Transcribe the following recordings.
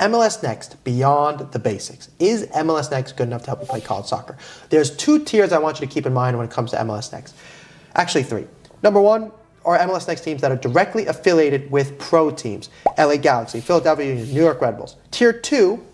MLS Next, beyond the basics. Is MLS Next good enough to help you play college soccer? There's two tiers I want you to keep in mind when it comes to MLS Next. Actually, three. Number one are MLS Next teams that are directly affiliated with pro teams. LA Galaxy, Philadelphia Union, New York Red Bulls. Tier two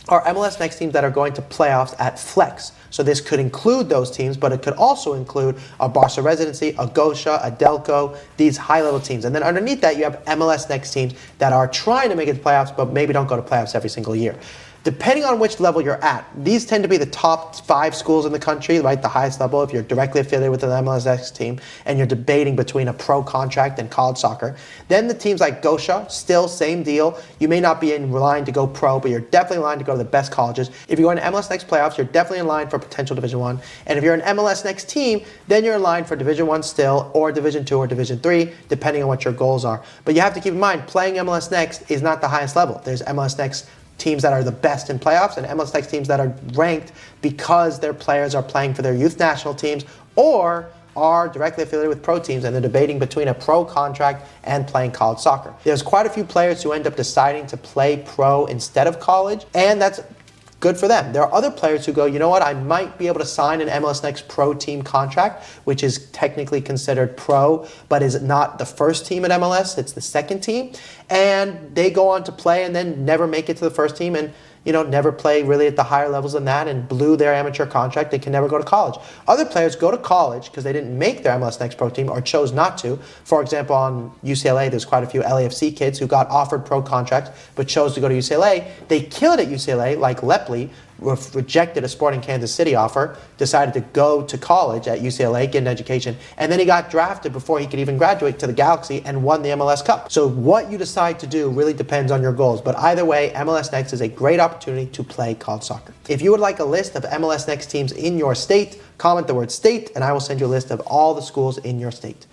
are MLS Next teams that are going to playoffs at Flex. So this could include those teams, but it could also include a Barca Residency, a Gosha, a Delco, these high-level teams. And then underneath that, you have MLS Next teams that are trying to make it to playoffs, but maybe don't go to playoffs every single year. Depending on which level you're at, these tend to be the top 5 schools in the country, right? The highest level if you're directly affiliated with an MLS Next team and you're debating between a pro contract and college soccer. Then the teams like Gosha, still same deal. You may not be in line to go pro, but you're definitely in line to go to the best colleges. If you're going to MLS Next playoffs, you're definitely in line for potential Division 1. And if you're an MLS Next team, then you're in line for Division 1 still, or Division 2 or Division 3, depending on what your goals are. But you have to keep in mind, playing MLS Next is not the highest level. There's MLS Next teams that are the best in playoffs and MLS Next teams that are ranked because their players are playing for their youth national teams or are directly affiliated with pro teams and they're debating between a pro contract and playing college soccer. There's quite a few players who end up deciding to play pro instead of college, and that's good for them. There are other players who go, you know what, I might be able to sign an MLS Next pro team contract, which is technically considered pro, but is not the first team at MLS, it's the second team. And they go on to play and then never make it to the first team and never play really at the higher levels than that and blew their amateur contract. They can never go to college. Other players go to college because they didn't make their MLS Next pro team or chose not to. For example, on UCLA, there's quite a few LAFC kids who got offered pro contracts but chose to go to UCLA. They killed at UCLA, like Lepley, rejected a Sporting Kansas City offer, decided to go to college at UCLA, get an education, and then he got drafted before he could even graduate to the Galaxy and won the MLS Cup. So what you decide to do really depends on your goals, but either way, MLS Next is a great opportunity to play college soccer. If you would like a list of MLS Next teams in your state, comment the word state, and I will send you a list of all the schools in your state.